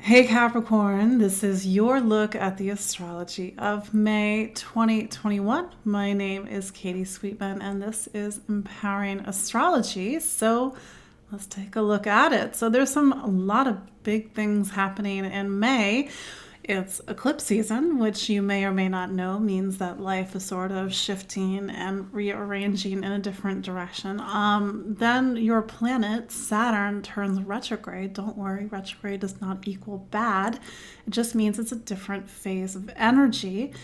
Hey Capricorn, this is your look at the astrology of May 2021. My name is Katie Sweetman and this is Empowering Astrology. So let's take a look at it. So there's a lot of big things happening in May. It's eclipse season, which you may or may not know means that life is sort of shifting and rearranging in a different direction. Then your planet, Saturn, turns retrograde. Don't worry, retrograde does not equal bad. It just means it's a different phase of energy.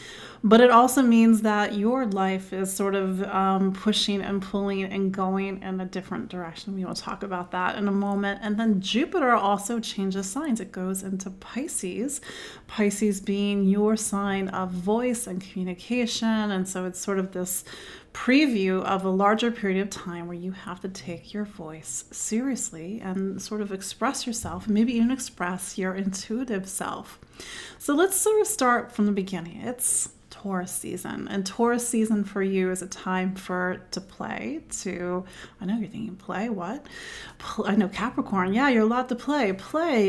But it also means that your life is sort of pushing and pulling and going in a different direction. We will talk about that in a moment. And then Jupiter also changes signs. It goes into Pisces. Pisces being your sign of voice and communication. And so it's sort of this preview of a larger period of time where you have to take your voice seriously and sort of express yourself, and maybe even express your intuitive self. So let's sort of start from the beginning. It's Taurus season, and Taurus season for you is a time to play, I know you're thinking, play what? I know Capricorn, yeah, you're allowed to play,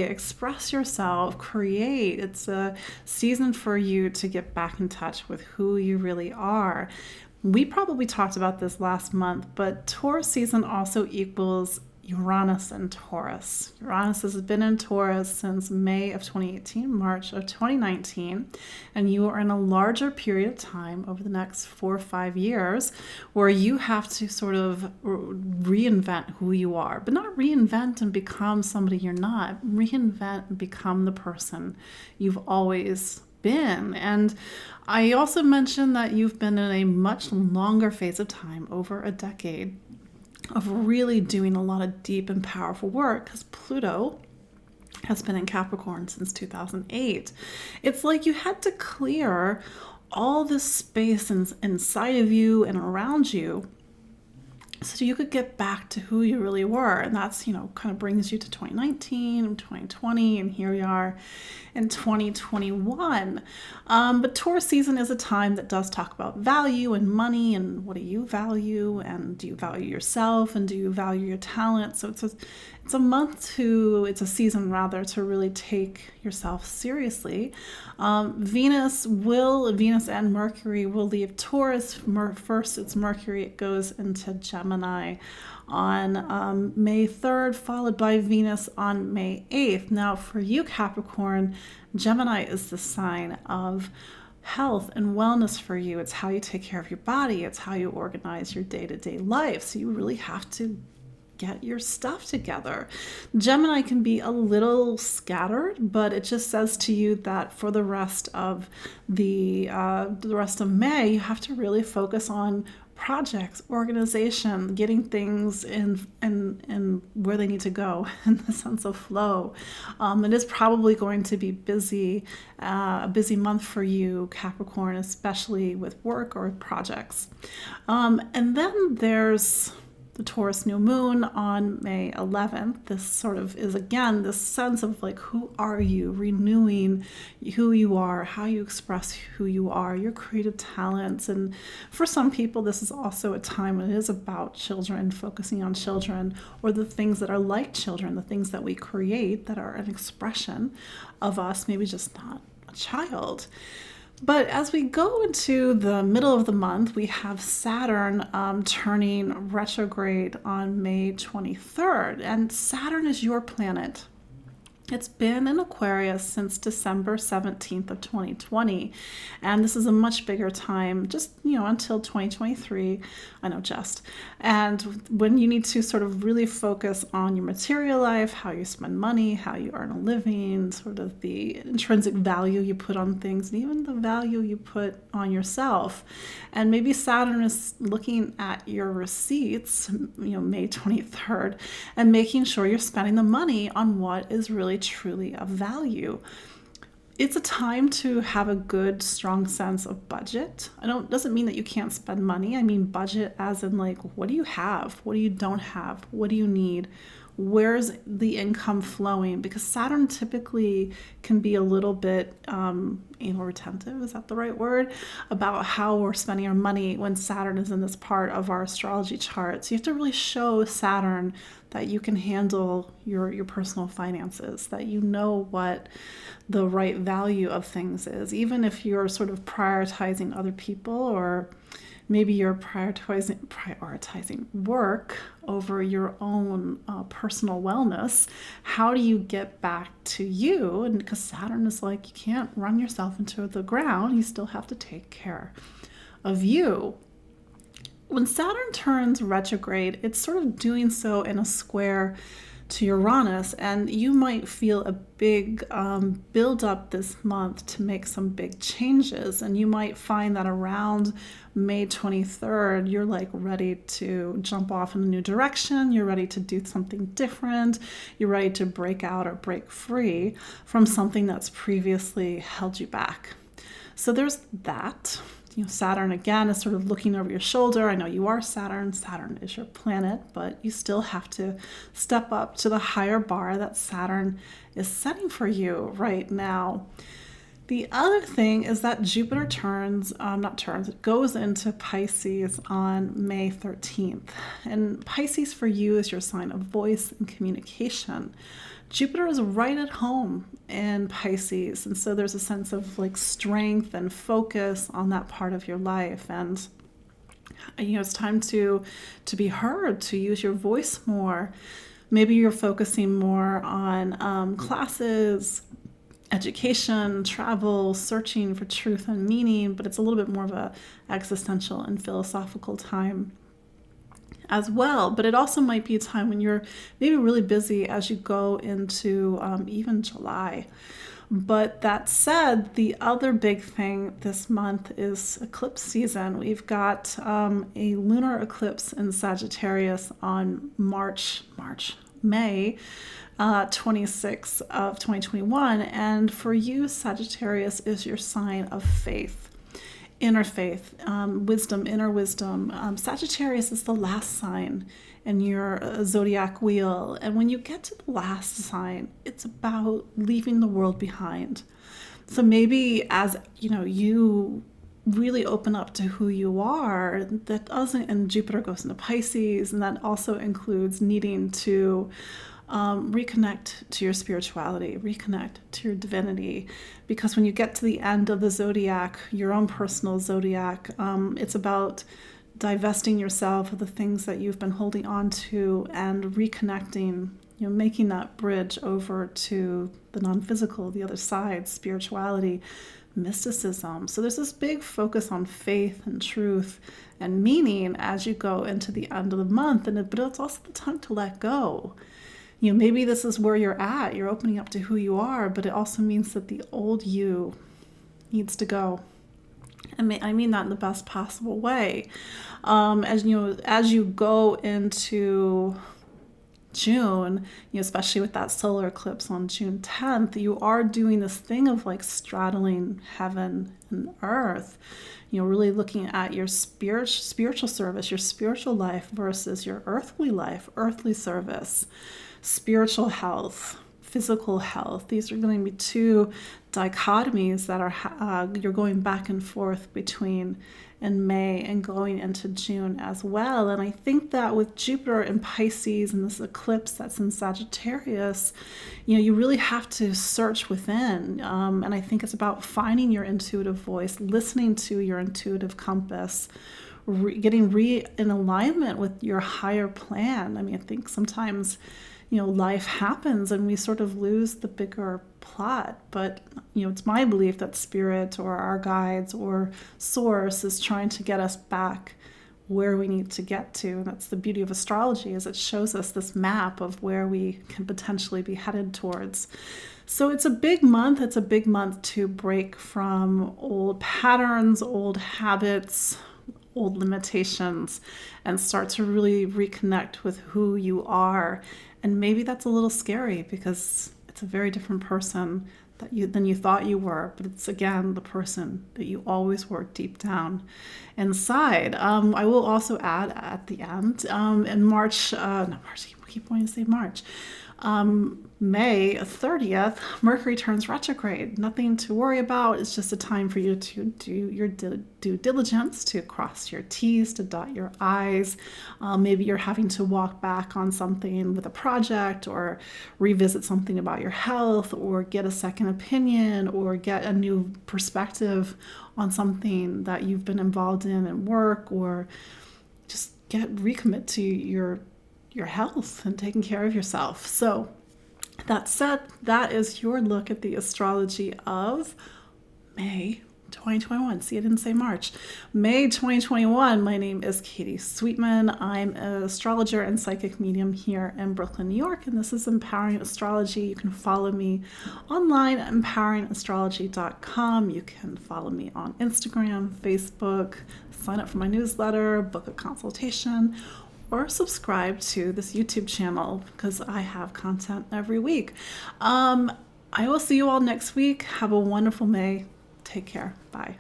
express yourself, create. It's a season for you to get back in touch with who you really are. We probably talked about this last month, but Taurus season also equals Uranus and Taurus. Uranus has been in Taurus since May of 2018, March of 2019, and you are in a larger period of time over the next 4 or 5 years where you have to sort of reinvent who you are, but not reinvent and become somebody you're not. Reinvent and become the person you've always been. And I also mentioned that you've been in a much longer phase of time, over a decade, of really doing a lot of deep and powerful work, because Pluto has been in Capricorn since 2008. It's like you had to clear all this space inside of you and around you so you could get back to who you really were. And that's, kind of brings you to 2019 and 2020, and here we are in 2021. But Taurus season is a time that does talk about value and money, and what do you value, and do you value yourself, and do you value your talent? So it's a season rather to really take yourself seriously. Venus and Mercury will leave Taurus. First it's Mercury, it goes into Gemini on May 3rd, followed by Venus on May 8th. Now for you, Capricorn, Gemini is the sign of health and wellness for you. It's how you take care of your body. It's how you organize your day-to-day life. So you really have to get your stuff together. Gemini can be a little scattered, but it just says to you that for the rest of the rest of May, you have to really focus on projects, organization, getting things in where they need to go in the sense of flow. It is probably going to be a busy month for you, Capricorn, especially with work or projects. And then there's the Taurus new moon on May 11th. This sort of is, again, this sense of like, who are you? Renewing who you are, how you express who you are, your creative talents. And for some people, this is also a time when it is about children, focusing on children, or the things that are like children, the things that we create that are an expression of us, maybe just not a child. But as we go into the middle of the month, we have Saturn turning retrograde on May 23rd. And Saturn is your planet. It's been in Aquarius since December 17th of 2020. And this is a much bigger time, just, until 2023. I know, just. And when you need to sort of really focus on your material life, how you spend money, how you earn a living, sort of the intrinsic value you put on things, and even the value you put on yourself. And maybe Saturn is looking at your receipts, May 23rd, and making sure you're spending the money on what is really truly of value. It's a time to have a good, strong sense of budget. Doesn't mean that you can't spend money. I mean budget as in like, what do you have? What do you don't have? What do you need? Where's the income flowing? Because Saturn typically can be a little bit anal retentive, is that the right word? About how we're spending our money when Saturn is in this part of our astrology chart. So you have to really show Saturn that you can handle your personal finances, that you know what the right value of things is, even if you're sort of prioritizing other people, or maybe you're prioritizing work over your own personal wellness. How do you get back to you? And because Saturn is like, you can't run yourself into the ground. You still have to take care of you. When Saturn turns retrograde, it's sort of doing so in a square to Uranus, and you might feel a big build up this month to make some big changes. And you might find that around May 23rd, you're like ready to jump off in a new direction. You're ready to do something different. You're ready to break out or break free from something that's previously held you back. So there's that. Saturn again is sort of looking over your shoulder. I know you are Saturn. Saturn is your planet, but you still have to step up to the higher bar that Saturn is setting for you right now. The other thing is that Jupiter it goes into Pisces on May 13th. And Pisces for you is your sign of voice and communication. Jupiter is right at home in Pisces, and so there's a sense of like strength and focus on that part of your life. And it's time to be heard, to use your voice more. Maybe you're focusing more on classes, education, travel, searching for truth and meaning, but it's a little bit more of a existential and philosophical time as well. But it also might be a time when you're maybe really busy as you go into even July. But that said, the other big thing this month is eclipse season. We've got a lunar eclipse in Sagittarius on May 26th of 2021. And for you, Sagittarius is your sign of faith. Inner faith, wisdom, inner wisdom. Sagittarius is the last sign in your zodiac wheel. And when you get to the last sign, it's about leaving the world behind. So maybe as you really open up to who you are, that doesn't, and Jupiter goes into Pisces, and that also includes needing to reconnect to your spirituality, reconnect to your divinity. Because when you get to the end of the zodiac, your own personal zodiac, it's about divesting yourself of the things that you've been holding on to and reconnecting, making that bridge over to the non-physical, the other side, spirituality, mysticism. So there's this big focus on faith and truth and meaning as you go into the end of the month, but it's also the time to let go. Maybe this is where you're at. You're opening up to who you are, but it also means that the old you needs to go. I mean that in the best possible way. As you go into June, especially with that solar eclipse on June 10th, you are doing this thing of like straddling heaven and earth. Really looking at your spiritual service, your spiritual life versus your earthly life, earthly service. Spiritual health, physical health. These are going to be two dichotomies that are you're going back and forth between in May and going into June as well. And I think that with Jupiter in Pisces and this eclipse that's in Sagittarius, you really have to search within. And I think it's about finding your intuitive voice, listening to your intuitive compass, getting in alignment with your higher plan. I think sometimes life happens and we sort of lose the bigger plot. But, it's my belief that spirit or our guides or source is trying to get us back where we need to get to. And that's the beauty of astrology, is it shows us this map of where we can potentially be headed towards. So it's a big month. It's a big month to break from old patterns, old habits, old limitations, and start to really reconnect with who you are. And maybe that's a little scary because it's a very different person than you thought you were, but it's again the person that you always were deep down inside. I will also add at the end, in March, keep wanting to say March. May 30th, Mercury turns retrograde. Nothing to worry about. It's just a time for you to do your due diligence, to cross your T's, to dot your I's. Maybe you're having to walk back on something with a project, or revisit something about your health, or get a second opinion, or get a new perspective on something that you've been involved in work, or just recommit to your health and taking care of yourself. So that said, that is your look at the astrology of May 2021. See, I didn't say March. May 2021. My name is Katie Sweetman. I'm an astrologer and psychic medium here in Brooklyn, New York, and this is Empowering Astrology. You can follow me online at empoweringastrology.com. You can follow me on Instagram, Facebook, sign up for my newsletter, book a consultation, or subscribe to this YouTube channel because I have content every week. I will see you all next week. Have a wonderful May. Take care. Bye.